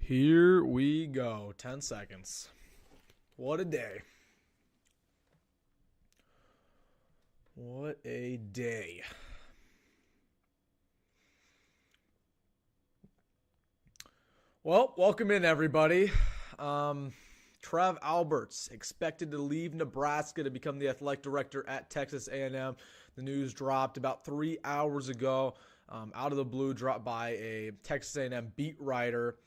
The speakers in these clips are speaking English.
Here we go. 10 seconds. What a day. What a day. Well, welcome in, everybody. Trev Alberts expected to leave Nebraska to become the athletic director at Texas A&M. The news dropped about 3 hours ago, out of the blue, dropped by a Texas A&M beat writer.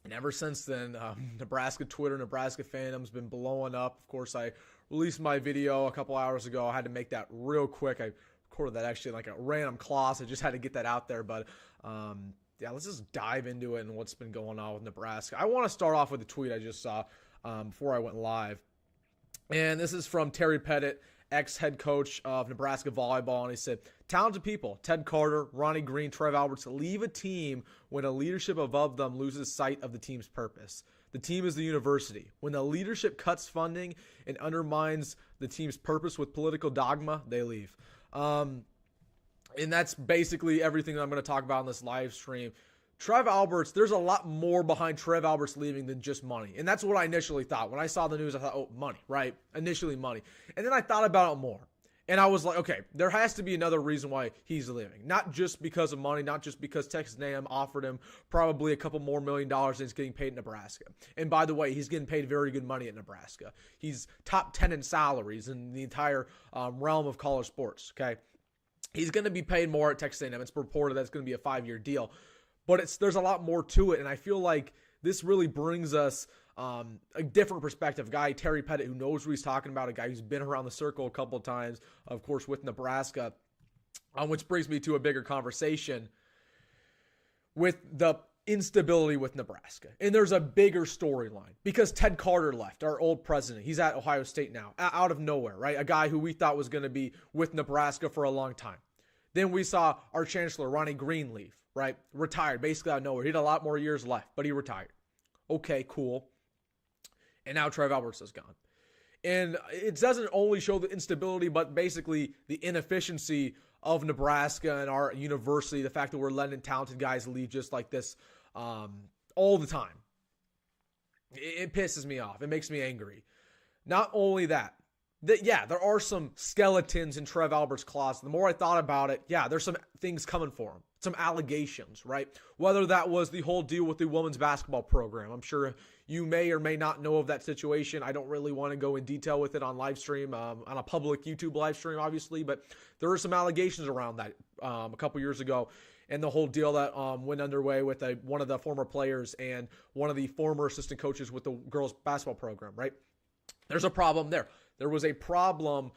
And ever since then, Nebraska Twitter, Nebraska fandom's been blowing up. Of course, I released my video a couple hours ago. I had to make that real quick. I recorded that actually in like a random class. I just had to get that out there. But yeah, let's just dive into it and what's been going on with Nebraska. I want to start off with a tweet I just saw before I went live. And this is from Terry Pettit, ex-head coach of Nebraska volleyball, and he said, talented people, Ted Carter, Ronnie Green, Trev Alberts, leave a team when a leadership above them loses sight of the team's purpose. The team is the university. When the leadership cuts funding and undermines the team's purpose with political dogma, they leave. And that's basically everything I'm going to talk about in this live stream. Trev Alberts, there's a lot more behind Trev Alberts leaving than just money. And that's what I initially thought. When I saw the news, I thought, oh, money, right? Initially money. And then I thought about it more. And I was like, okay, there has to be another reason why he's leaving. Not just because of money, not just because Texas A&M offered him probably a couple more $1 million than he's getting paid in Nebraska. And by the way, he's getting paid very good money at Nebraska. He's top 10 in salaries in the entire realm of college sports, okay? He's going to be paid more at Texas A&M. It's reported that it's going to be a 5-year deal. But there's a lot more to it, and I feel like this really brings us a different perspective. A guy, Terry Pettit, who knows what he's talking about, a guy who's been around the circle a couple of times, of course, with Nebraska, which brings me to a bigger conversation with the instability with Nebraska. And there's a bigger storyline because Ted Carter left, our old president. He's at Ohio State now, out of nowhere, right? A guy who we thought was going to be with Nebraska for a long time. Then we saw our chancellor, Ronnie Green, leave, right? Retired, basically out of nowhere. He had a lot more years left, but he retired. Okay, cool. And now Trev Alberts is gone. And it doesn't only show the instability, but basically the inefficiency of Nebraska and our university, the fact that we're letting talented guys leave just like this all the time. It pisses me off. It makes me angry. Not only that, yeah, there are some skeletons in Trev Alberts' closet. The more I thought about it, yeah, there's some things coming for him. Some allegations, right? Whether that was the whole deal with the women's basketball program. I'm sure you may or may not know of that situation. I don't really want to go in detail with it on live stream, on a public YouTube live stream, obviously. But there were some allegations around that a couple years ago. And the whole deal that went underway with one of the former players and one of the former assistant coaches with the girls basketball program, right? There's a problem there. There was a problem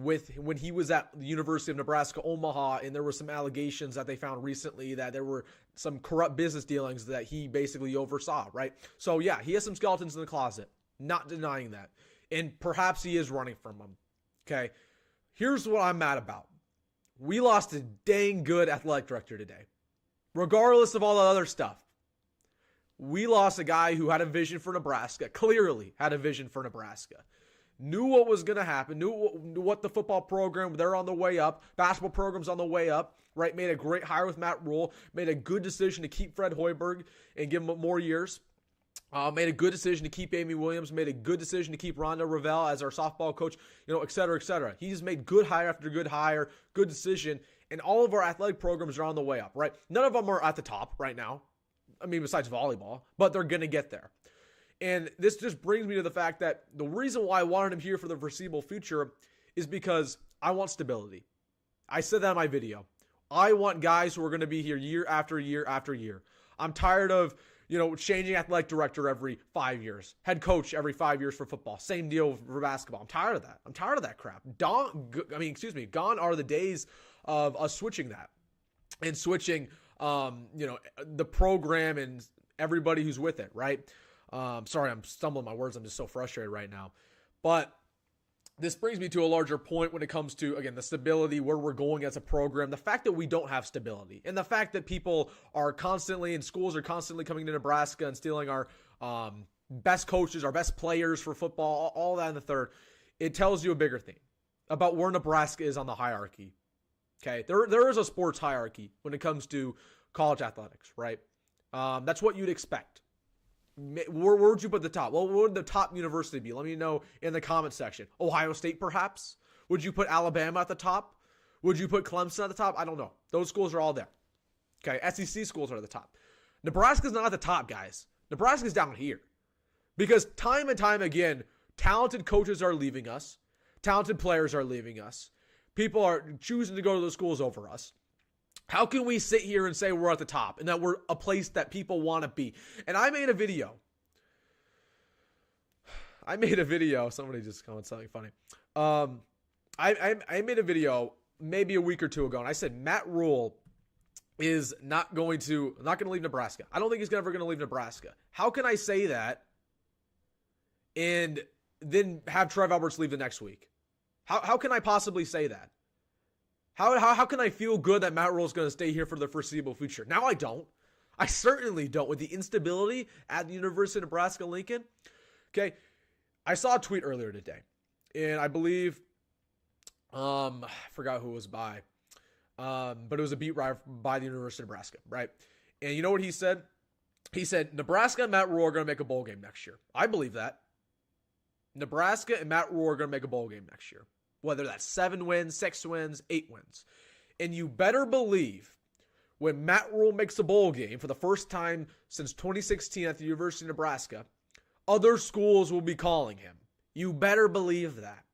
with when he was at the University of Nebraska, Omaha, and there were some allegations that they found recently that there were some corrupt business dealings that he basically oversaw, right? So, yeah, he has some skeletons in the closet. Not denying that. And perhaps he is running from them, okay? Here's what I'm mad about. We lost a dang good athletic director today. Regardless of all the other stuff. We lost a guy who had a vision for Nebraska, clearly had a vision for Nebraska. Knew what was going to happen, knew what the football program, they're on the way up, basketball program's on the way up, right? Made a great hire with Matt Rule, made a good decision to keep Fred Hoiberg and give him more years. Made a good decision to keep Amy Williams, made a good decision to keep Rhonda Revelle as our softball coach, et cetera, et cetera. He's made good hire after good hire, good decision, and all of our athletic programs are on the way up, right? None of them are at the top right now. I mean, besides volleyball, but they're going to get there. And this just brings me to the fact that the reason why I wanted him here for the foreseeable future is because I want stability. I said that in my video. I want guys who are going to be here year after year after year. I'm tired of, changing athletic director every 5 years, head coach every 5 years for football. Same deal for basketball. I'm tired of that. I'm tired of that crap. Gone are the days of us switching that and switching, the program and everybody who's with it, right? Sorry, I'm stumbling my words. I'm just so frustrated right now. But this brings me to a larger point when it comes to, again, the stability, where we're going as a program, the fact that we don't have stability, and the fact that people are constantly, and schools are constantly coming to Nebraska and stealing our best coaches, our best players for football, all that in the third. It tells you a bigger thing about where Nebraska is on the hierarchy. Okay, there is a sports hierarchy when it comes to college athletics, right? That's what you'd expect. Where would you put the top? Well, what would the top university be? Let me know in the comment section. Ohio State, perhaps? Would you put Alabama at the top? Would you put Clemson at the top? I don't know. Those schools are all there. Okay, SEC schools are at the top. Nebraska's not at the top, guys. Nebraska's down here. Because time and time again, talented coaches are leaving us. Talented players are leaving us. People are choosing to go to those schools over us. How can we sit here and say we're at the top and that we're a place that people want to be? And I made a video. Somebody just commented something funny. I made a video maybe a week or two ago, and I said Matt Rule is not going to leave Nebraska. I don't think he's ever going to leave Nebraska. How can I say that and then have Trev Alberts leave the next week? How can I possibly say that? How can I feel good that Matt Rule is going to stay here for the foreseeable future? Now I don't. I certainly don't. With the instability at the University of Nebraska-Lincoln. Okay, I saw a tweet earlier today, and I believe, I forgot who it was by, but it was a beat writer by the University of Nebraska, right? And you know what he said? He said, Nebraska and Matt Rule are going to make a bowl game next year. I believe that. Nebraska and Matt Rule are going to make a bowl game next year. Whether that's 7 wins, 6 wins, 8 wins. And you better believe when Matt Rule makes a bowl game for the first time since 2016 at the University of Nebraska, other schools will be calling him. You better believe that.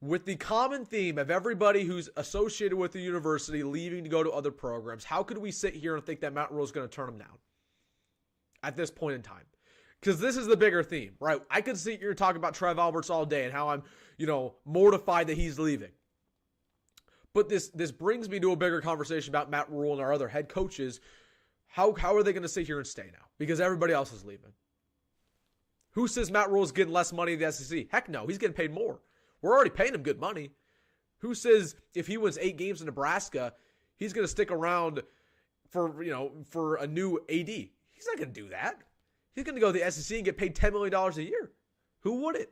With the common theme of everybody who's associated with the university leaving to go to other programs, how could we sit here and think that Matt Rule is going to turn them down at this point in time? Because this is the bigger theme, right? I could sit here and talk about Trev Alberts all day and how I'm, mortified that he's leaving. But this brings me to a bigger conversation about Matt Rule and our other head coaches. How are they going to sit here and stay now? Because everybody else is leaving. Who says Matt Rule is getting less money in the SEC? Heck no, he's getting paid more. We're already paying him good money. Who says if he wins 8 games in Nebraska, he's going to stick around for a new AD? He's not going to do that. He's going to go to the SEC and get paid $10 million a year. Who wouldn't?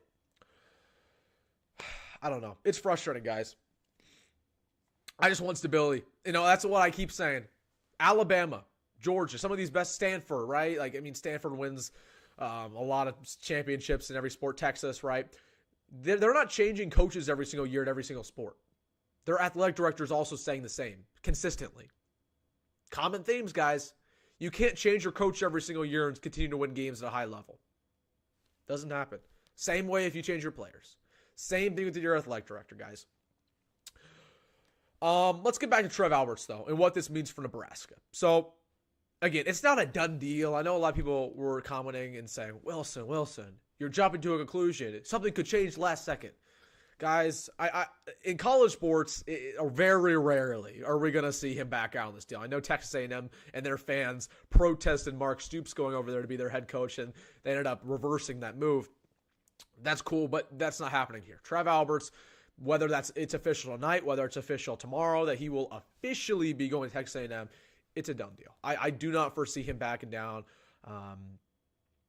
I don't know. It's frustrating, guys. I just want stability. That's what I keep saying. Alabama, Georgia, some of these best, Stanford, right? Stanford wins a lot of championships in every sport. Texas, right? They're not changing coaches every single year at every single sport. Their athletic directors also saying the same consistently. Common themes, guys. You can't change your coach every single year and continue to win games at a high level. Doesn't happen. Same way if you change your players. Same thing with your athletic director, guys. Let's get back to Trev Alberts, though, and what this means for Nebraska. So, again, it's not a done deal. I know a lot of people were commenting and saying, Wilson, you're jumping to a conclusion. Something could change last second. Guys, I in college sports, very rarely are we going to see him back out on this deal. I know Texas A&M and their fans protested Mark Stoops going over there to be their head coach, and they ended up reversing that move. That's cool, but that's not happening here. Trev Alberts, whether it's official tonight, whether it's official tomorrow, that he will officially be going to Texas A&M, it's a done deal. I do not foresee him backing down.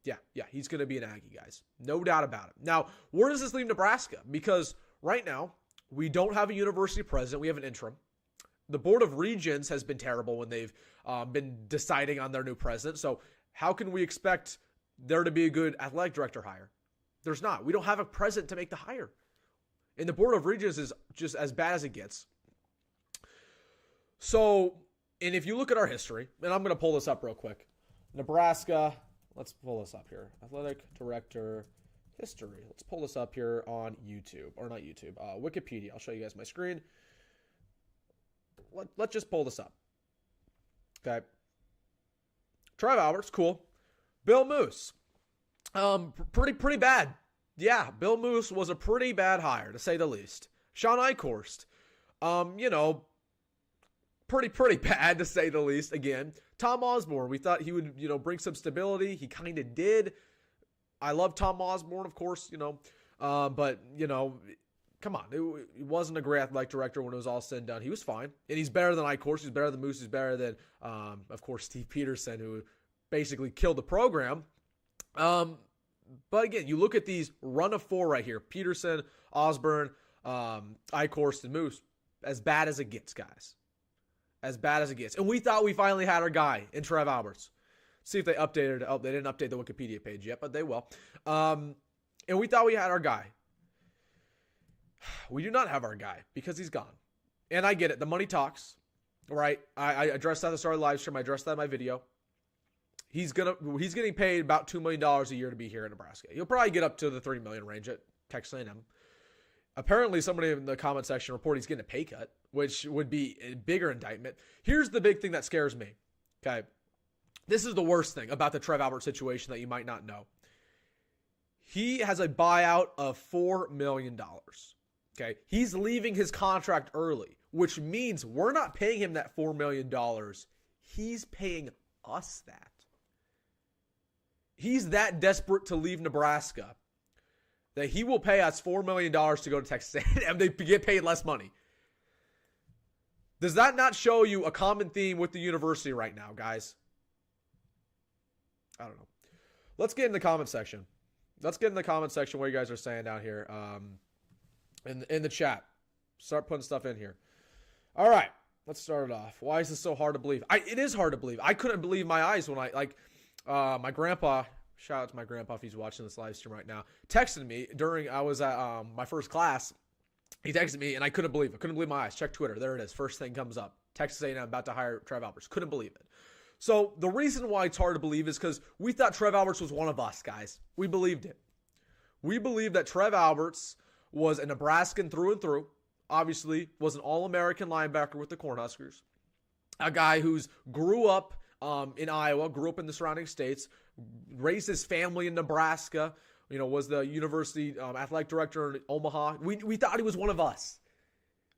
Yeah, he's going to be an Aggie, guys. No doubt about it. Now, where does this leave Nebraska? Because right now, we don't have a university president. We have an interim. The Board of Regents has been terrible when they've been deciding on their new president. So how can we expect there to be a good athletic director hire? There's not. We don't have a president to make the hire. And the Board of Regents is just as bad as it gets. So, and if you look at our history, and I'm going to pull this up real quick. Nebraska, let's pull this up here. Athletic director history. Let's pull this up here on YouTube. Or not YouTube. Wikipedia. I'll show you guys my screen. Let's just pull this up. Okay. Trev Alberts, cool. Bill Moose. Pretty bad. Yeah, Bill Moose was a pretty bad hire, to say the least. Sean Eichhorst, pretty bad, to say the least. Again, Tom Osborne, we thought he would, bring some stability. He kind of did. I love Tom Osborne, of course, but, come on. He wasn't a great athletic director when it was all said and done. He was fine, and he's better than Eichhorst. He's better than Moose. He's better than, of course, Steve Peterson, who basically killed the program. But again, you look at these run of 4 right here. Peterson, Osborne, Eichhorst, and Moose. As bad as it gets, guys. As bad as it gets. And we thought we finally had our guy in Trev Alberts. See if they updated it. Oh, they didn't update the Wikipedia page yet, but they will. And we thought we had our guy. We do not have our guy because he's gone. And I get it. The money talks, right? I addressed that at the start of the live stream. I addressed that in my video. He's getting paid about $2 million a year to be here in Nebraska. He'll probably get up to the $3 million range at Texas A&M. Apparently, somebody in the comment section reported he's getting a pay cut, which would be a bigger indictment. Here's the big thing that scares me. Okay, this is the worst thing about the Trev Albert situation that you might not know. He has a buyout of $4 million. Okay, he's leaving his contract early, which means we're not paying him that $4 million. He's paying us that. He's that desperate to leave Nebraska that he will pay us $4 million to go to Texas A&M. They get paid less money. Does that not show you a common theme with the university right now, guys? I don't know. Let's get in the comment section. Let's get in the comment section what you guys are saying down here in the chat. Start putting stuff in here. All right. Let's start it off. Why is this so hard to believe? It is hard to believe. I couldn't believe my eyes when my grandpa, shout out to my grandpa if he's watching this live stream right now, texted me during I was at my first class. He texted me and I couldn't believe it. Couldn't believe my eyes. Check Twitter. There it is. First thing comes up. Texas A&M about to hire Trev Alberts. Couldn't believe it. So the reason why it's hard to believe is because we thought Trev Alberts was one of us, guys. We believed it. We believed that Trev Alberts was a Nebraskan through and through. Obviously, was an All-American linebacker with the Cornhuskers. A guy who's grew up in Iowa, grew up in the surrounding states, raised his family in Nebraska, was the university athletic director in Omaha. We thought he was one of us.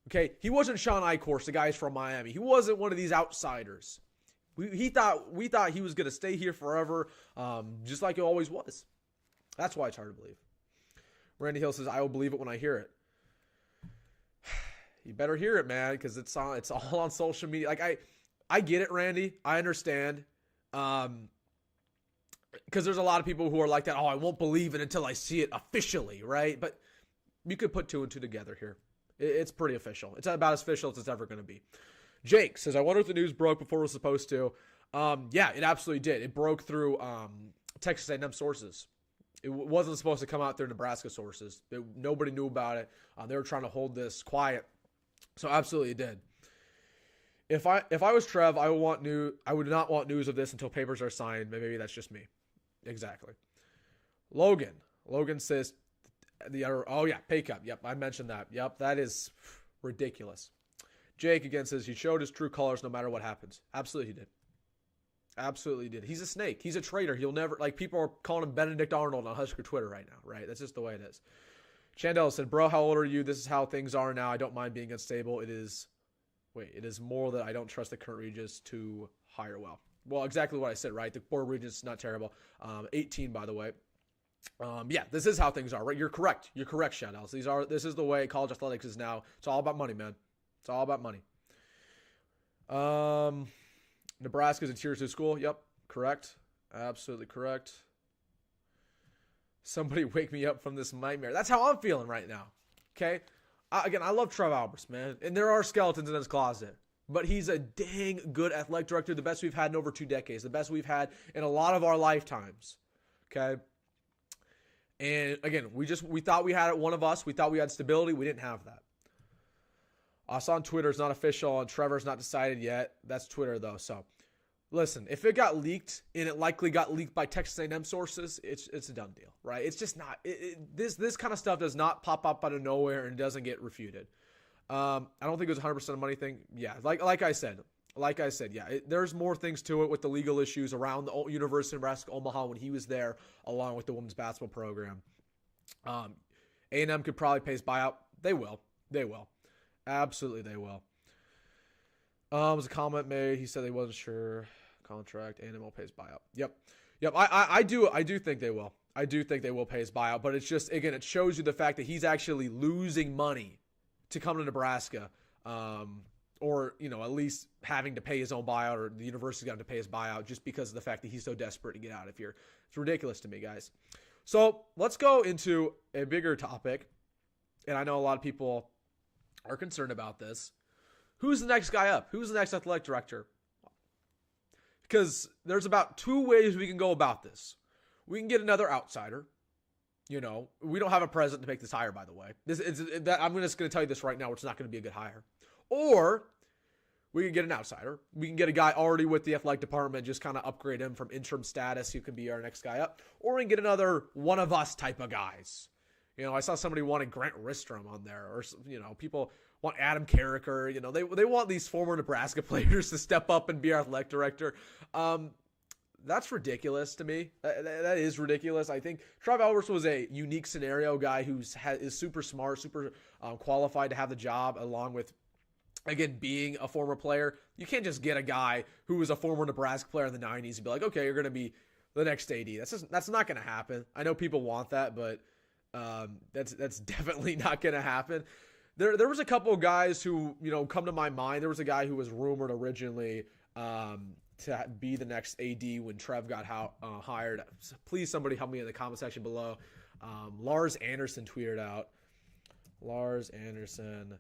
Okay, he wasn't Sean Eichhorst, the guy's from Miami. He wasn't one of these outsiders. We thought he was going to stay here forever, just like he always was. That's why it's hard to believe. Randy Hill says, I will believe it when I hear it. You better hear it, man, because it's all on social media. Like, I get it, Randy. I understand. Because there's a lot of people who are like that. Oh, I won't believe it until I see it officially, right? But you could put two and two together here. It's pretty official. It's about as official as it's ever going to be. Jake says, I wonder if the news broke before it was supposed to. Yeah, it absolutely did. It broke through Texas A&M sources. It wasn't supposed to come out through Nebraska sources. Nobody knew about it. They were trying to hold this quiet. So absolutely it did. If I was Trev, I would not want news of this until papers are signed. Maybe that's just me. Exactly. Logan says pay cut. Yep, I mentioned that. Yep, that is ridiculous. Jake again says he showed his true colors no matter what happens. Absolutely he did. Absolutely did. He's a snake. He's a traitor. He'll never, people are calling him Benedict Arnold on Husker Twitter right now, right? That's just the way it is. Chandel said, bro, how old are you? This is how things are now. I don't mind being unstable. It is more that I don't trust the current regents to hire well. Well, exactly what I said, right? The board regents, not terrible. 18, by the way. Yeah, this is how things are, right? You're correct. You're correct, Chandel. This is the way college athletics is now. It's all about money, man. It's all about money. Nebraska's a tier 2 school. Yep, correct. Absolutely correct. Somebody wake me up from this nightmare. That's how I'm feeling right now. Okay? I love Trev Alberts, man. And there are skeletons in his closet. But he's a dang good athletic director. The best we've had in over 2 decades. The best we've had in a lot of our lifetimes. Okay? And again, we thought we had it, one of us. We thought we had stability. We didn't have that. Us on Twitter is not official, and Trevor's not decided yet. That's Twitter, though. So, listen, if it got leaked, and it likely got leaked by Texas A&M sources, it's a done deal, right? It's just not. This kind of stuff does not pop up out of nowhere and doesn't get refuted. I don't think it was 100% a money thing. Yeah, like I said, yeah, there's more things to it with the legal issues around the University of Nebraska Omaha when he was there, along with the women's basketball program. A&M could probably pay his buyout. They will. Absolutely, they will. Was a comment made. He said he wasn't sure. Contract. A&M will pay his buyout. Yep. I do think they will. I do think they will pay his buyout. But it's just, again, it shows you the fact that he's actually losing money to come to Nebraska, or at least having to pay his own buyout, or the university's got to pay his buyout just because of the fact that he's so desperate to get out of here. It's ridiculous to me, guys. So let's go into a bigger topic, and I know a lot of people are concerned about this. Who's the next guy up? Who's the next athletic director? because there's about two ways we can go about this. We can get another outsider. We don't have a president to make this hire, by the way. I'm just going to tell you this right now. It's not going to be a good hire. Or we can get an outsider. We can get a guy already with the athletic department, just kind of upgrade him from interim status, who can be our next guy up. Or we can get another one of us type of guys. I saw somebody wanted Grant Ristrom on there, or people want Adam Carricker. They want these former Nebraska players to step up and be our athletic director. That's ridiculous to me. That is ridiculous. I think Trev Alberts was a unique scenario guy who is super smart, super qualified to have the job, along with, again, being a former player. You can't just get a guy who was a former Nebraska player in the 90s and be like, okay, you're going to be the next AD. That's not going to happen. I know people want that, but that's definitely not going to happen. There was a couple of guys who, come to my mind. There was a guy who was rumored originally to be the next AD when Trev got hired. Please, somebody help me in the comment section below. Lars Anderson tweeted out. Lars Anderson,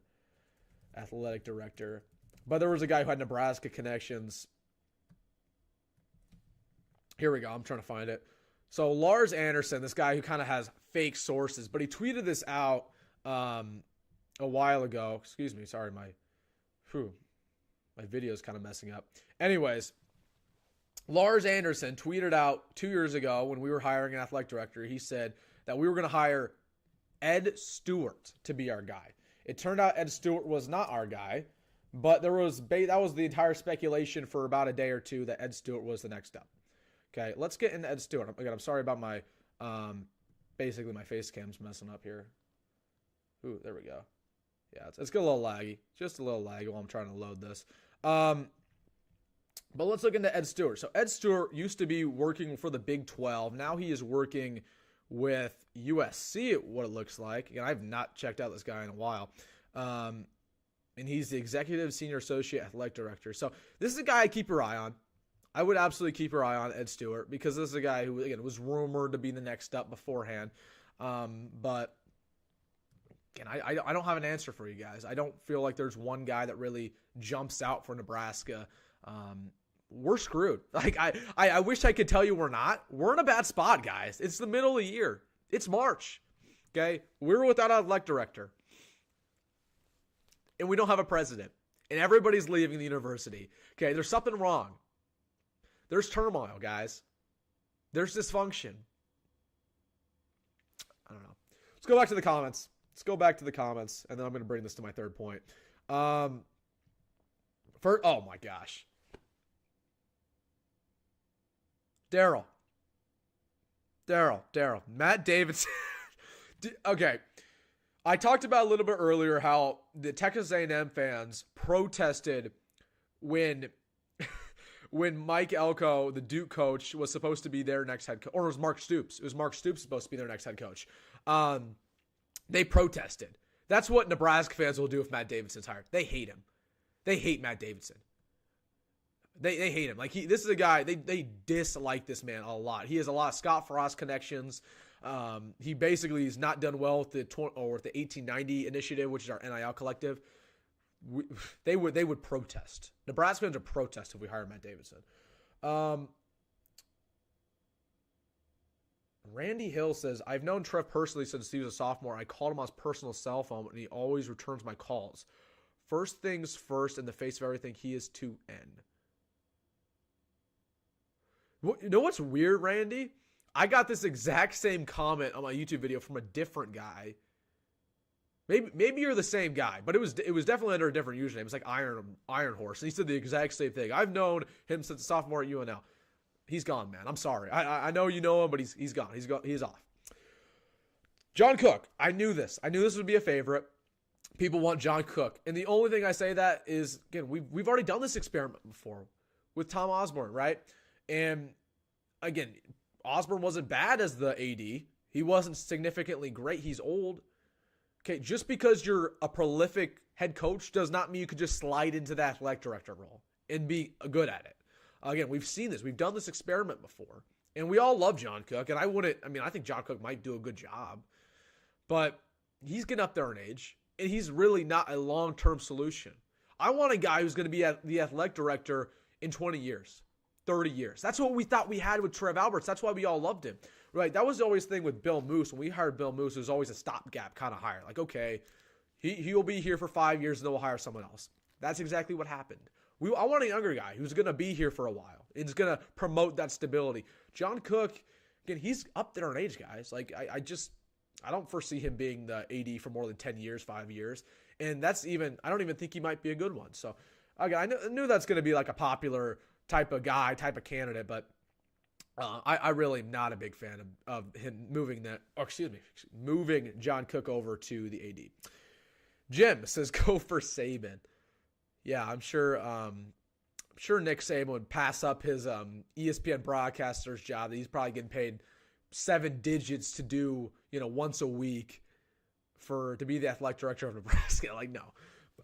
athletic director. But there was a guy who had Nebraska connections. Here we go. I'm trying to find it. So Lars Anderson, this guy who kind of has fake sources, but he tweeted this out a while ago. Excuse me. Sorry, my video is kind of messing up. Anyways, Lars Anderson tweeted out 2 years ago when we were hiring an athletic director. He said that we were going to hire Ed Stewart to be our guy. It turned out Ed Stewart was not our guy, but that was the entire speculation for about a day or two that Ed Stewart was the next step. Okay, let's get into Ed Stewart. Again, I'm sorry about my, basically my face cam's messing up here. Ooh, there we go. Yeah, it's got a little laggy. Just a little laggy while I'm trying to load this. But let's look into Ed Stewart. So Ed Stewart used to be working for the Big 12. Now he is working with USC, what it looks like. And I've not checked out this guy in a while. And he's the executive senior associate athletic director. So this is a guy I keep your eye on. I would absolutely keep your eye on Ed Stewart, because this is a guy who, again, was rumored to be the next step beforehand. But again, I don't have an answer for you guys. I don't feel like there's one guy that really jumps out for Nebraska. We're screwed. Like I wish I could tell you we're not. We're in a bad spot, guys. It's the middle of the year. It's March. Okay? We're without an athletic director. And we don't have a president. And everybody's leaving the university. Okay? There's something wrong. There's turmoil, guys. There's dysfunction. I don't know. Let's go back to the comments. And then I'm going to bring this to my third point. Oh my gosh. Daryl. Matt Davidson. Okay. I talked about a little bit earlier how the Texas A&M fans protested when Mike Elko, the Duke coach, was supposed to be their next head coach. Or it was Mark Stoops. It was Mark Stoops supposed to be their next head coach. They protested. That's what Nebraska fans will do if Matt Davidson's hired. They hate him. They hate Matt Davidson. They hate him. Like this is a guy, they dislike this man a lot. He has a lot of Scott Frost connections. He basically has not done well with the 1890 initiative, which is our NIL collective. They would protest. Nebraska fans would protest if we hired Matt Davidson. Randy Hill says, I've known Trev personally since he was a sophomore. I called him on his personal cell phone, and he always returns my calls. First things first, in the face of everything, he is 2N. You know what's weird, Randy? I got this exact same comment on my YouTube video from a different guy. Maybe you're the same guy, but it was definitely under a different username. It's like Iron Horse. And he said the exact same thing. I've known him since sophomore at UNL. He's gone, man. I'm sorry. I know you know him, but he's gone. He's off. John Cook. I knew this. I knew this would be a favorite. People want John Cook. And the only thing I say that is, again, we've already done this experiment before with Tom Osborne, right? And again, Osborne wasn't bad as the AD. He wasn't significantly great. He's old. Okay, just because you're a prolific head coach does not mean you could just slide into that athletic director role and be good at it. Again, we've seen this. We've done this experiment before. And we all love John Cook. And I think John Cook might do a good job. But he's getting up there in age. And he's really not a long-term solution. I want a guy who's going to be the athletic director in 20 years. 30 years. That's what we thought we had with Trev Alberts. That's why we all loved him, right? That was always the thing with Bill Moose. When we hired Bill Moose, it was always a stopgap kind of hire. Like, okay, he'll be here for 5 years and then we'll hire someone else. That's exactly what happened. I want a younger guy who's going to be here for a while. It's going to promote that stability. John Cook, again, he's up there in age, guys. Like, I don't foresee him being the AD for more than 10 years, 5 years. And I don't even think he might be a good one. So, again, I knew that's going to be like a popular type of guy, type of candidate, but I really am not a big fan of him moving John Cook over to the AD. Jim says, go for Saban. Yeah, I'm sure Nick Saban would pass up his ESPN broadcaster's job that he's probably getting paid 7 digits to do, once a week to be the athletic director of Nebraska. Like, no.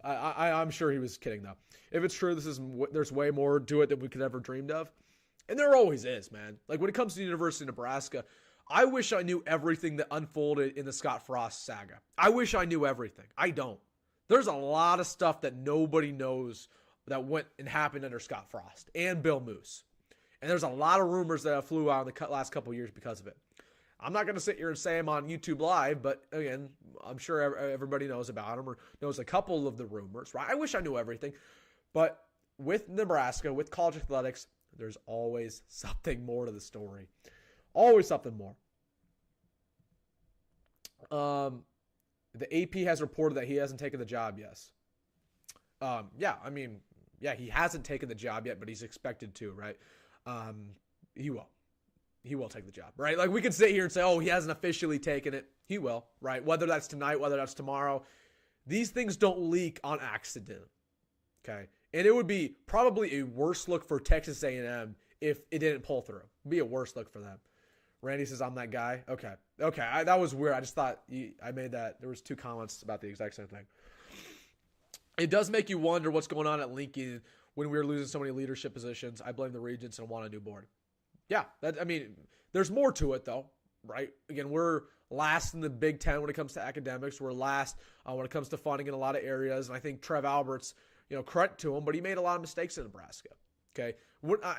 I'm sure he was kidding, though. If it's true, there's way more to it than we could ever dreamed of. And there always is, man. Like, when it comes to the University of Nebraska, I wish I knew everything that unfolded in the Scott Frost saga. I wish I knew everything. I don't. There's a lot of stuff that nobody knows that went and happened under Scott Frost and Bill Moose. And there's a lot of rumors that flew out in the last couple of years because of it. I'm not going to sit here and say them on YouTube Live, but again, I'm sure everybody knows about them or knows a couple of the rumors, right? I wish I knew everything. But with Nebraska, with college athletics, there's always something more to the story. Always something more. The AP has reported that he hasn't taken the job, yes. He hasn't taken the job yet, but he's expected to, right? He will. He will take the job, right? Like, we can sit here and say, oh, he hasn't officially taken it. He will, right? Whether that's tonight, whether that's tomorrow. These things don't leak on accident, okay? And it would be probably a worse look for Texas A&M if it didn't pull through. It'd be a worse look for them. Randy says, I'm that guy. Okay. That was weird. I just thought I made that. There was 2 comments about the exact same thing. It does make you wonder what's going on at Lincoln when we were losing so many leadership positions. I blame the regents and want a new board. Yeah, there's more to it, though, right? Again, we're last in the Big Ten when it comes to academics. We're last when it comes to funding in a lot of areas. And I think Trev Alberts, credit to him, but he made a lot of mistakes in Nebraska, okay?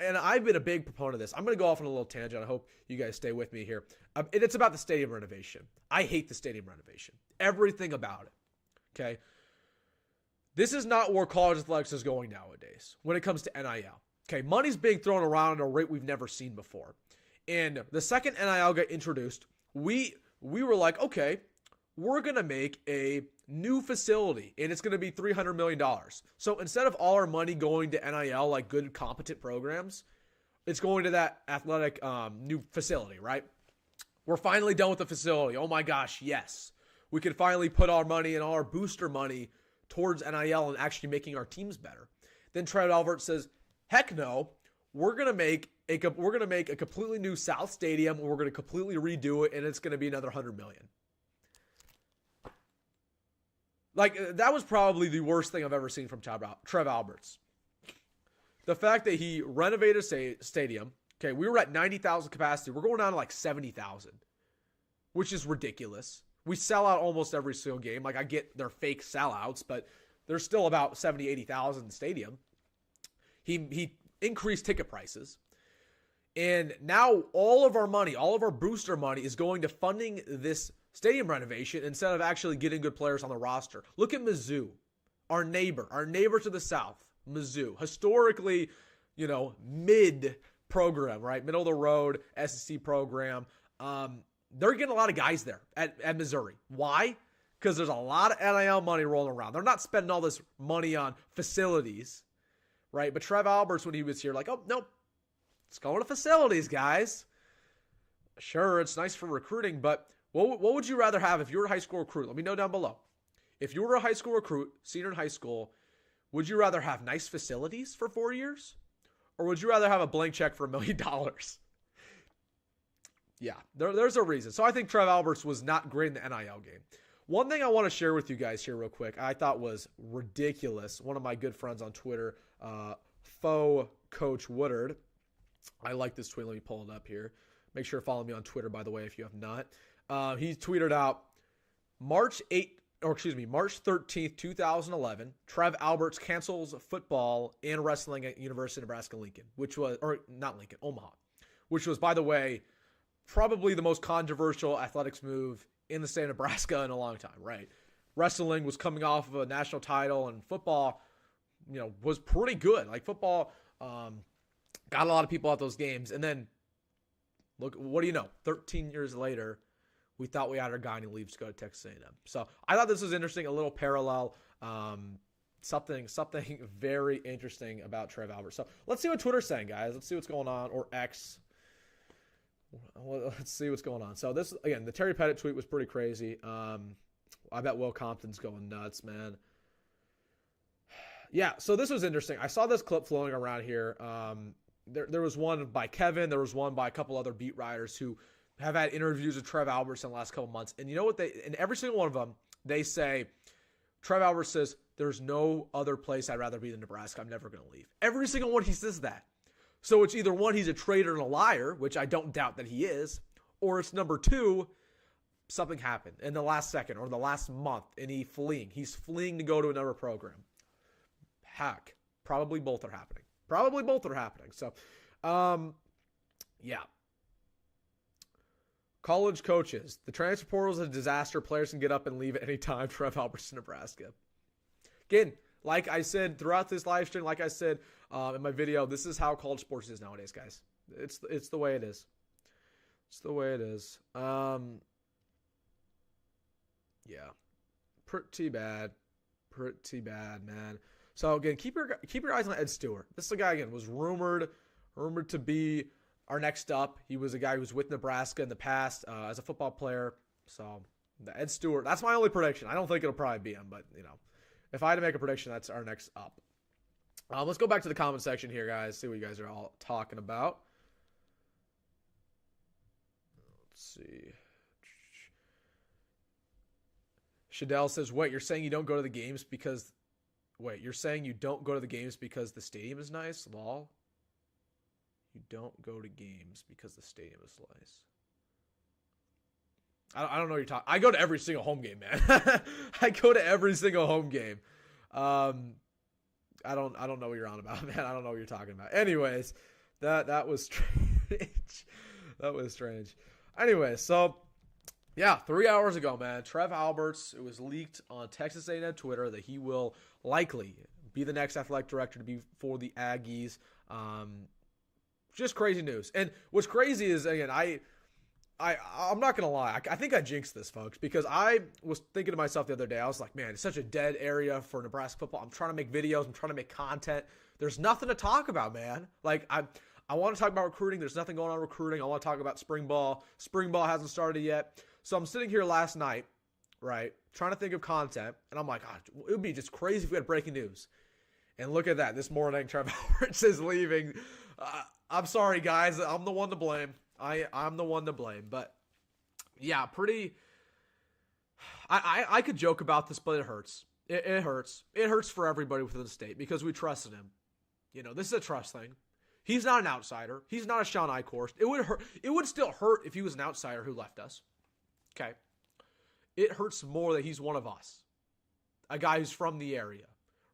And I've been a big proponent of this. I'm going to go off on a little tangent. I hope you guys stay with me here. And it's about the stadium renovation. I hate the stadium renovation. Everything about it, okay? This is not where college athletics is going nowadays when it comes to NIL. Okay, money's being thrown around at a rate we've never seen before. And the second NIL got introduced, we were like, okay, we're going to make a new facility, and it's going to be $300 million. So instead of all our money going to NIL, like good, competent programs, it's going to that athletic new facility, right? We're finally done with the facility. Oh my gosh, yes. We can finally put our money and all our booster money towards NIL and actually making our teams better. Then Trev Alberts says, heck no, we're gonna make a completely new South Stadium. We're gonna completely redo it, and it's gonna be another $100 million. Like, that was probably the worst thing I've ever seen from Trev Alberts. The fact that he renovated a stadium. Okay, we were at 90,000 capacity. We're going down to like 70,000, which is ridiculous. We sell out almost every single game. Like, I get they're fake sellouts, but there's still about 70, 80,000 in the stadium. He increased ticket prices. And now all of our money, all of our booster money is going to funding this stadium renovation instead of actually getting good players on the roster. Look at Mizzou, our neighbor to the south, Mizzou. Historically, mid program, right? Middle of the road, SEC program. They're getting a lot of guys there at Missouri. Why? Because there's a lot of NIL money rolling around. They're not spending all this money on facilities, right? But Trev Alberts, when he was here, like, oh, no, it's going to facilities, guys. Sure, it's nice for recruiting, but what would you rather have if you were a high school recruit? Let me know down below. If you were a high school recruit, senior in high school, would you rather have nice facilities for 4 years? Or would you rather have a blank check for $1 million? Yeah, there's a reason. So I think Trev Alberts was not great in the NIL game. One thing I want to share with you guys here real quick, I thought was ridiculous. One of my good friends on Twitter, Faux Coach Woodard. I like this tweet. Let me pull it up here. Make sure to follow me on Twitter, by the way, if you have not. He tweeted out, March 8th, March 13th, 2011, Trev Alberts cancels football and wrestling at University of Nebraska Lincoln, Omaha, which was, by the way, probably the most controversial athletics move in the state of Nebraska in a long time, right? Wrestling was coming off of a national title, and football, was pretty good. Like, football got a lot of people at those games. And then, look, what do you know? 13 years later, we thought we had our guy and he leaves to go to Texas A&M. So I thought this was interesting, a little parallel, something very interesting about Trev Alberts. So let's see what Twitter's saying, guys. Let's see what's going on, or X. Let's see what's going on. So this, again, the Terry Pettit tweet was pretty crazy. I bet Will Compton's going nuts, man. Yeah, so this was interesting. I saw this clip floating around here. There was one by Kevin. There was one by a couple other beat writers who have had interviews with Trev Alberts in the last couple months. And you know what? In every single one of them, they say, Trev Alberts says, there's no other place I'd rather be than Nebraska. I'm never going to leave. Every single one he says that. So it's either one, he's a traitor and a liar, which I don't doubt that he is, or it's number two, something happened in the last second or the last month and he's fleeing to go to another program. Heck, probably both are happening. So, yeah. College coaches. The transfer portal is a disaster. Players can get up and leave at any time. Trev Alberts to Nebraska. Again, like I said throughout this live stream, like I said in my video, this is how college sports is nowadays, guys. It's the way it is. It's the way it is. Yeah, pretty bad, man. So again, keep your eyes on Ed Stewart. This is a guy, again, was rumored to be our next up. He was a guy who was with Nebraska in the past as a football player. So the Ed Stewart, that's my only prediction. I don't think it'll probably be him, but if I had to make a prediction, that's our next up. Let's go back to the comment section here, guys. See what you guys are all talking about. Let's see. Shadell says, wait, you're saying you don't go to the games because the stadium is nice? Lol. You don't go to games because the stadium is nice. I don't know what you're talking. I go to every single home game, man. I go to every single home game. I don't know what you're on about, man. I don't know what you're talking about. Anyways, that was strange. That was strange. Anyways, so yeah, 3 hours ago, man, Trev Alberts, it was leaked on Texas A&M Twitter that he will likely be the next athletic director to be for the Aggies. Just crazy news. And what's crazy is, again, I'm not going to lie. I think I jinxed this, folks, because I was thinking to myself the other day, I was like, man, it's such a dead area for Nebraska football. I'm trying to make videos. I'm trying to make content. There's nothing to talk about, man. Like, I want to talk about recruiting. There's nothing going on recruiting. I want to talk about spring ball. Spring ball hasn't started yet. So I'm sitting here last night, right, trying to think of content, and I'm like, it would be just crazy if we had breaking news. And look at that. This morning, Trev Alberts is leaving. I'm sorry, guys. I'm the one to blame. I'm the one to blame. But, yeah, pretty – I could joke about this, but it hurts. It hurts. It hurts for everybody within the state because we trusted him. This is a trust thing. He's not an outsider. He's not a Sean Eichhorst. It would hurt. It would still hurt if he was an outsider who left us. Okay. It hurts more that he's one of us. A guy who's from the area.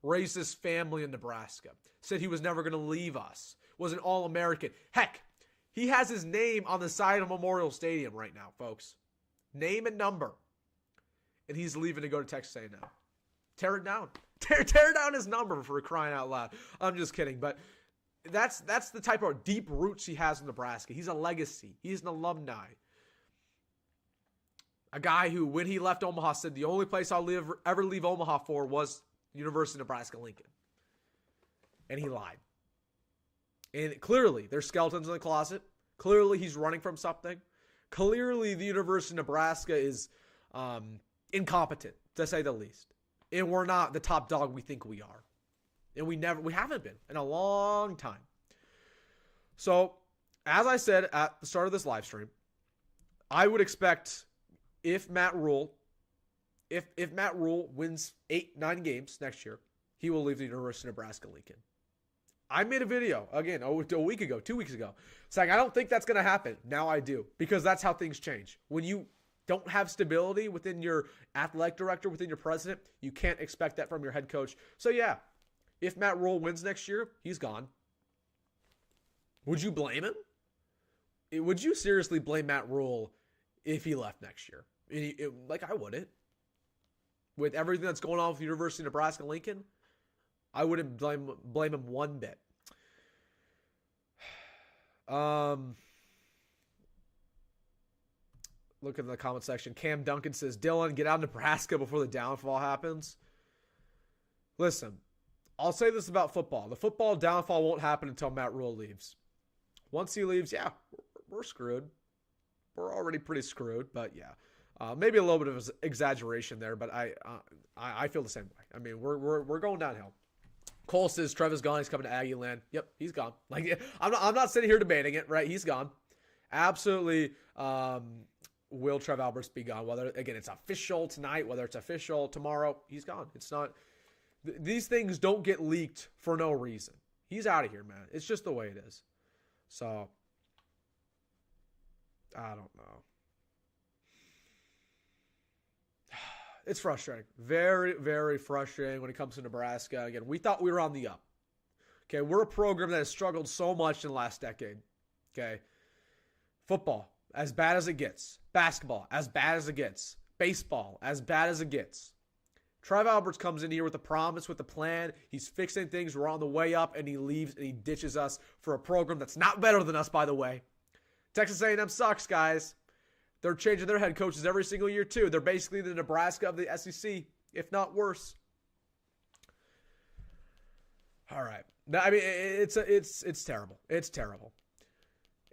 Raised his family in Nebraska. Said he was never going to leave us. Was an All-American. Heck, he has his name on the side of Memorial Stadium right now, folks. Name and number. And he's leaving to go to Texas A&M. Tear it down. Tear down his number for crying out loud. I'm just kidding. But that's the type of deep roots he has in Nebraska. He's a legacy. He's an alumni. A guy who, when he left Omaha, said the only place I'll ever leave Omaha for was University of Nebraska Lincoln. And he lied. And clearly, there's skeletons in the closet. Clearly, he's running from something. Clearly, the University of Nebraska is incompetent, to say the least. And we're not the top dog we think we are. And we haven't been in a long time. So, as I said at the start of this live stream, I would expect if Matt Rule wins 8-9 games next year, he will leave the University of Nebraska Lincoln. I made a video, again, a week ago, 2 weeks ago, saying I don't think that's going to happen. Now I do, because that's how things change. When you don't have stability within your athletic director, within your president, you can't expect that from your head coach. So yeah, if Matt Rhule wins next year, he's gone. Would you blame him? Would you seriously blame Matt Rhule if he left next year? I wouldn't. With everything that's going on with the University of Nebraska-Lincoln, I wouldn't blame him one bit. Look in the comment section. Cam Duncan says, Dylan, get out of Nebraska before the downfall happens. Listen, I'll say this about football. The football downfall won't happen until Matt Rhule leaves. Once he leaves, yeah, we're screwed. We're already pretty screwed, but yeah. Maybe a little bit of an exaggeration there, but I feel the same way. I mean, we're going downhill. Cole says Trev is gone. He's coming to Aggie land. Yep, he's gone. Like I'm not sitting here debating it, right? He's gone. Absolutely. Will Trev Alberts be gone? Whether again it's official tonight, whether it's official tomorrow, he's gone. It's not. These things don't get leaked for no reason. He's out of here, man. It's just the way it is. So I don't know. It's frustrating. Very, very frustrating when it comes to Nebraska. Again, we thought we were on the up. Okay, we're a program that has struggled so much in the last decade. Okay, football, as bad as it gets. Basketball, as bad as it gets. Baseball, as bad as it gets. Trev Alberts comes in here with a promise, with a plan. He's fixing things. We're on the way up, and he leaves, and he ditches us for a program that's not better than us, by the way. Texas A&M sucks, guys. They're changing their head coaches every single year, too. They're basically the Nebraska of the SEC, if not worse. All right. I mean, it's terrible. It's terrible.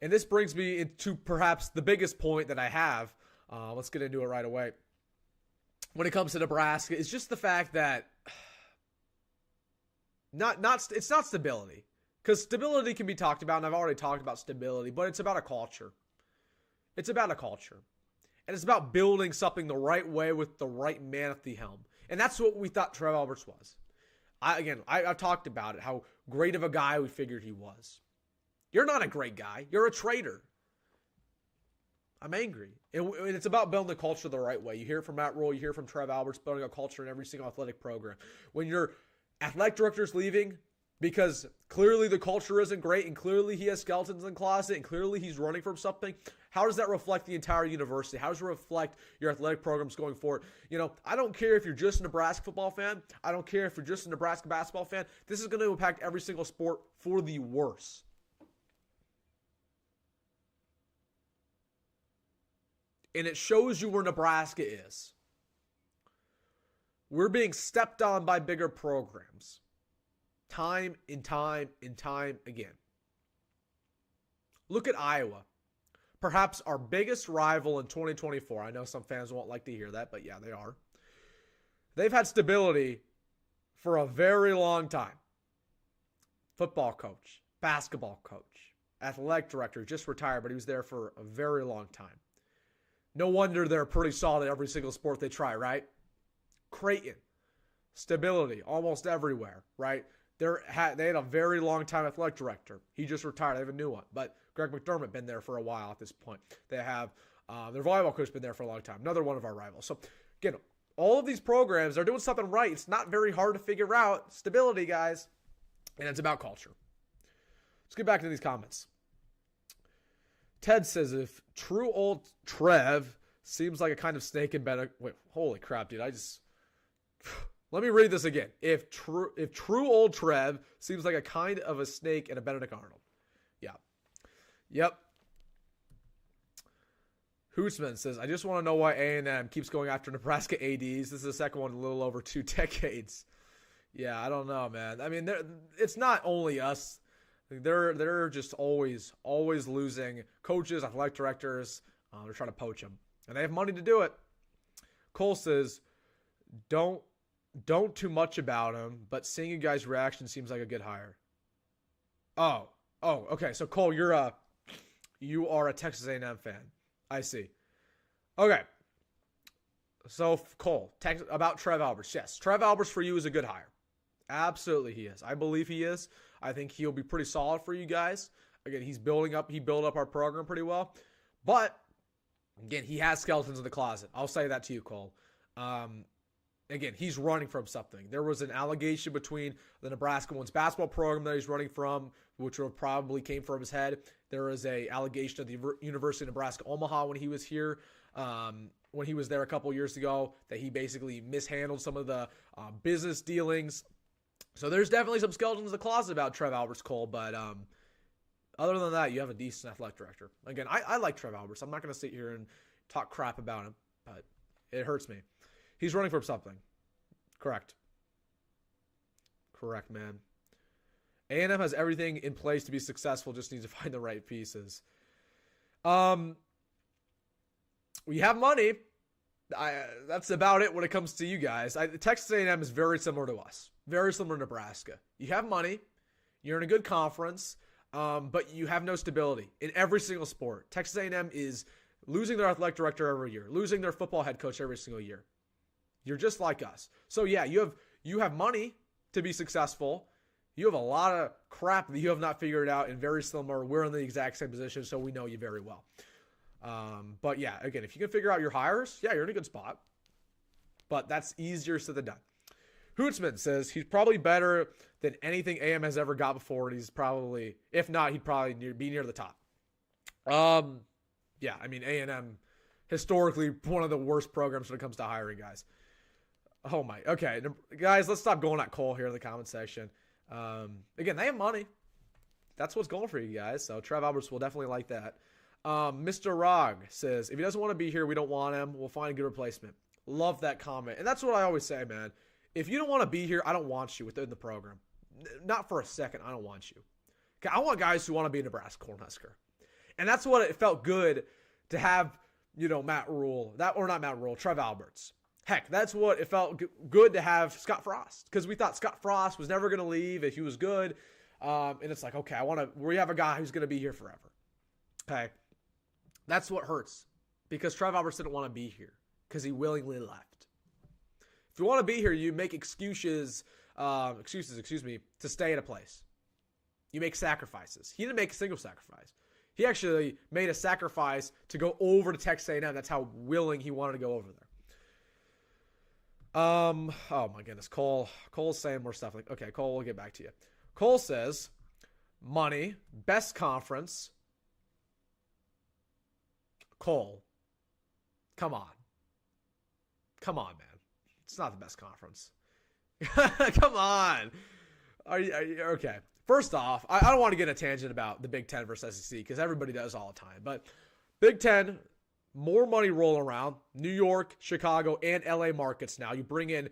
And this brings me into perhaps the biggest point that I have. Let's get into it right away. When it comes to Nebraska, it's just the fact that it's not stability. Because stability can be talked about, and I've already talked about stability, but it's about a culture. It's about a culture. And it's about building something the right way with the right man at the helm. And that's what we thought Trev Alberts was. I've talked about it, how great of a guy we figured he was. You're not a great guy. You're a traitor. I'm angry. And it's about building the culture the right way. You hear it from Matt Rhule. You hear it from Trev Alberts, building a culture in every single athletic program. When your athletic director's leaving because clearly the culture isn't great and clearly he has skeletons in the closet and clearly he's running from something, how does that reflect the entire university? How does it reflect your athletic programs going forward? You know, I don't care if you're just a Nebraska football fan. I don't care if you're just a Nebraska basketball fan. This is going to impact every single sport for the worse. And it shows you where Nebraska is. We're being stepped on by bigger programs. Time and time and time again. Look at Iowa. Perhaps our biggest rival in 2024. I know some fans won't like to hear that, but yeah, they are. They've had stability for a very long time. Football coach, basketball coach, athletic director, just retired, but he was there for a very long time. No wonder they're pretty solid at every single sport they try, right? Creighton, stability almost everywhere, right? They had a very long time athletic director. He just retired. They have a new one. But Greg McDermott been there for a while at this point. They have their volleyball coach been there for a long time. Another one of our rivals. So, again, all of these programs, they're doing something right. It's not very hard to figure out. Stability, guys. And it's about culture. Let's get back to these comments. Ted says, if true old Trev seems like a kind of snake in bed. Wait, holy crap, dude. Let me read this again. If true old Trev seems like a kind of a snake in a Benedict Arnold. Yeah. Yep. Hootsman says, I just want to know why A&M keeps going after Nebraska ADs. This is the second one in a little over 2 decades. Yeah, I don't know, man. I mean, it's not only us. They're just always losing coaches, athletic directors. They're trying to poach them. And they have money to do it. Cole says, don't too much about him, but seeing you guys' reaction seems like a good hire. Oh, okay. So Cole, you are a Texas A&M fan. I see. Okay. So Cole, about Trev Alberts. Yes, Trev Alberts for you is a good hire. Absolutely he is. I believe he is. I think he'll be pretty solid for you guys. Again, he built up our program pretty well. But Again, he has skeletons in the closet. I'll say that to you, Cole. Again, he's running from something. There was an allegation between the Nebraska women's basketball program that he's running from, which probably came from his head. There was a allegation of the University of Nebraska Omaha when he was here, when he was there a couple years ago, that he basically mishandled some of the business dealings. So there's definitely some skeletons in the closet about Trev Alberts, Cole, but other than that, you have a decent athletic director. Again, I like Trev Alberts. I'm not going to sit here and talk crap about him, but it hurts me. He's running from something. Correct. Correct, man. A&M has everything in place to be successful, just needs to find the right pieces. We have money. That's about it when it comes to you guys. Texas A&M is very similar to us. Very similar to Nebraska. You have money. You're in a good conference. But you have no stability in every single sport. Texas A&M is losing their athletic director every year, losing their football head coach every single year. You're just like us. So yeah, you have money to be successful. You have a lot of crap that you have not figured out, and very similar. We're in the exact same position, so we know you very well. But yeah, again, if you can figure out your hires, yeah, you're in a good spot. But that's easier said than done. Hootsman says he's probably better than anything AM has ever got before. And he's probably, if not, he'd probably be near the top. Yeah, I mean, A&M, historically, one of the worst programs when it comes to hiring guys. Oh my, okay. Guys, let's stop going at Cole here in the comment section. Again, they have money. That's what's going for you guys. So Trev Alberts will definitely like that. Mr. Rog says, if he doesn't want to be here, we don't want him. We'll find a good replacement. Love that comment. And that's what I always say, man. If you don't want to be here, I don't want you within the program. Not for a second, I don't want you. I want guys who want to be a Nebraska Cornhusker. And that's what it felt good to have, Matt Rule. Trev Alberts. Heck, that's what it felt good to have Scott Frost. Because we thought Scott Frost was never going to leave if he was good. And it's like, okay, we have a guy who's going to be here forever. Okay. That's what hurts. Because Trev Alberts didn't want to be here. Because he willingly left. If you want to be here, you make excuses, to stay in a place. You make sacrifices. He didn't make a single sacrifice. He actually made a sacrifice to go over to Texas A&M. That's how willing he wanted to go over there. Oh my goodness, Cole's saying more stuff. Like, okay, Cole, we'll get back to you. Cole says, money, best conference. Cole, come on, man. It's not the best conference. Come on. Are you okay? First off, I don't want to get a tangent about the Big Ten versus SEC because everybody does all the time. But Big Ten, more money rolling around. New York, Chicago, and LA markets now. You bring in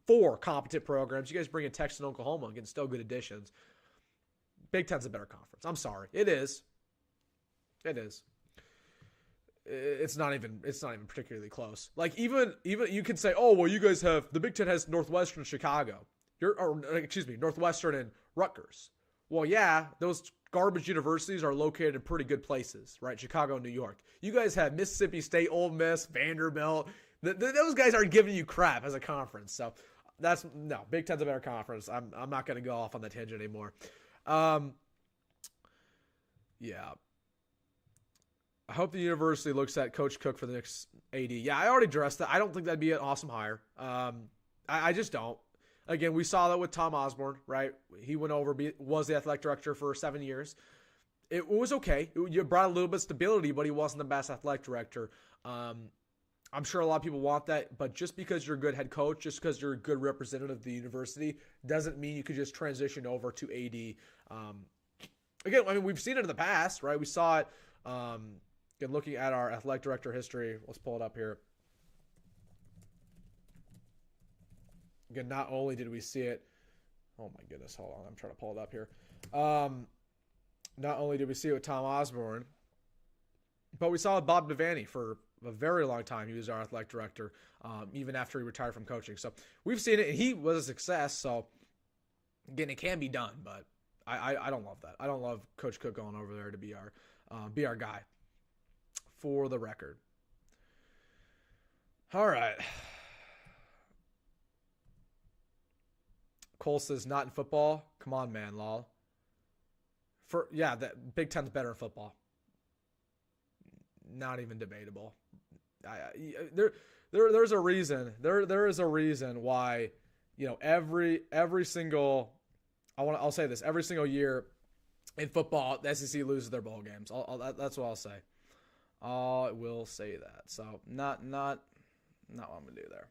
4 competent programs. You guys bring in Texas and Oklahoma. Again, still good additions. Big Ten's a better conference. I'm sorry. It is. It's not even particularly close. Like even you can say, oh well, you guys have the Big Ten has Northwestern and Chicago. Northwestern and Rutgers. Well, yeah, those garbage universities are located in pretty good places, right? Chicago and New York. You guys have Mississippi State, Ole Miss, Vanderbilt. Those guys aren't giving you crap as a conference. So Big Ten's a better conference. I'm not going to go off on that tangent anymore. Yeah. I hope the university looks at Coach Cook for the next AD. Yeah, I already addressed that. I don't think that'd be an awesome hire. I just don't. Again, we saw that with Tom Osborne, right? He went over, was the athletic director for 7 years. It was okay. You brought a little bit of stability, but he wasn't the best athletic director. I'm sure a lot of people want that, but just because you're a good head coach, just because you're a good representative of the university, doesn't mean you could just transition over to AD. Again, I mean, we've seen it in the past, right? We saw it. Again, looking at our athletic director history, let's pull it up here. Again, not only did we see it, oh my goodness, hold on, I'm trying to pull it up here. Not only did we see it with Tom Osborne, but we saw it with Bob Devaney for a very long time. He was our athletic director, even after he retired from coaching. So we've seen it, and he was a success. So again, it can be done, but I don't love that. I don't love Coach Cook going over there to be our guy. For the record. All right. Cole says not in football. Come on, man, lol. The Big Ten's better in football. Not even debatable. There's a reason. There is a reason why, every single, I'll say this, every single year in football, the SEC loses their bowl games. That's what I'll say. I will say that. So not what I'm gonna do there.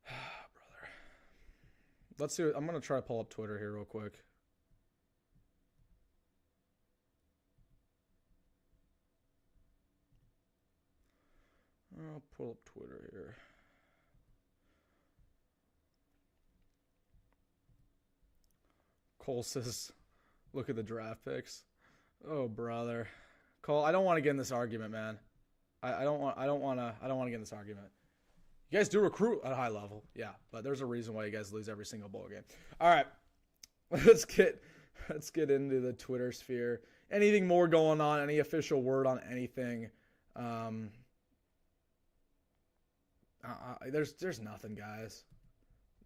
Brother. Let's see. I'm gonna try to pull up Twitter here real quick. I'll pull up Twitter here. Cole says, "Look at the draft picks." Oh, brother, Cole, I don't want to get in this argument, man. I don't want to get in this argument. You guys do recruit at a high level, yeah, but there's a reason why you guys lose every single bowl game. All right, let's get into the Twitter sphere. Anything more going on? Any official word on anything? There's nothing, guys.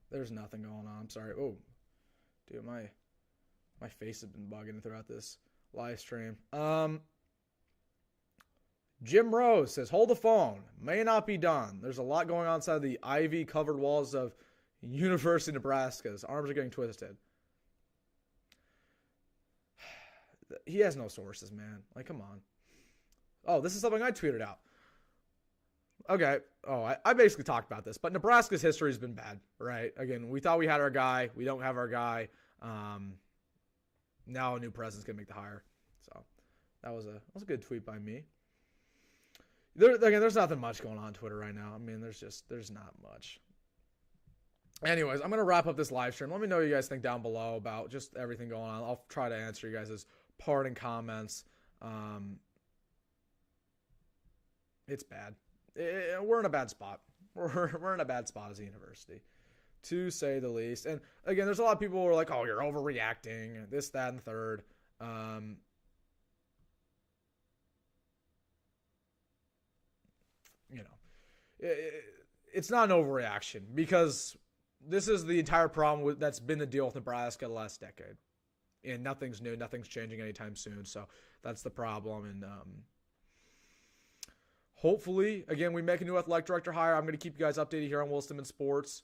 There's nothing going on. I'm sorry. Oh, dude, my face has been bugging throughout this live stream. Jim Rose says, "Hold the phone. May not be done. There's a lot going on inside the ivy-covered walls of University of Nebraska. His arms are getting twisted." He has no sources, man. Like, come on. Oh, this is something I tweeted out. Okay. Oh, I basically talked about this, but Nebraska's history has been bad, right? Again, we thought we had our guy. We don't have our guy. Now a new president's going to make the hire. So that was a good tweet by me. There's nothing much going on Twitter right now. I mean, there's not much. Anyways, I'm going to wrap up this live stream. Let me know what you guys think down below about just everything going on. I'll try to answer you guys' parting comments. It's bad. We're in a bad spot. We're in a bad spot as a university, to say the least. And again, there's a lot of people who are like, "Oh, you're overreacting," this, that, and the third. It's not an overreaction, because this is the entire problem that's been the deal with Nebraska the last decade. And nothing's new. Nothing's changing anytime soon. So that's the problem. And hopefully, again, we make a new athletic director hire. I'm going to keep you guys updated here on Wilson Sports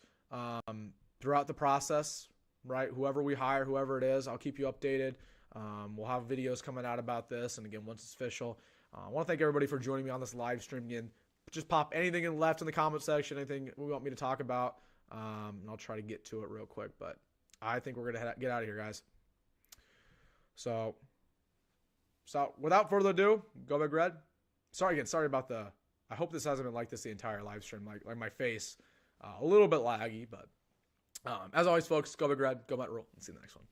throughout the process, right? Whoever we hire, whoever it is, I'll keep you updated. We'll have videos coming out about this. And again, once it's official, I want to thank everybody for joining me on this live stream. Again, just pop anything left in the comment section, anything we want me to talk about, and I'll try to get to it real quick. But I think we're going to get out of here, guys. So without further ado, go big red. Sorry about I hope this hasn't been like this the entire live stream, like my face, a little bit laggy, but as always, folks, go big red, go Met Rule, and see you in the next one.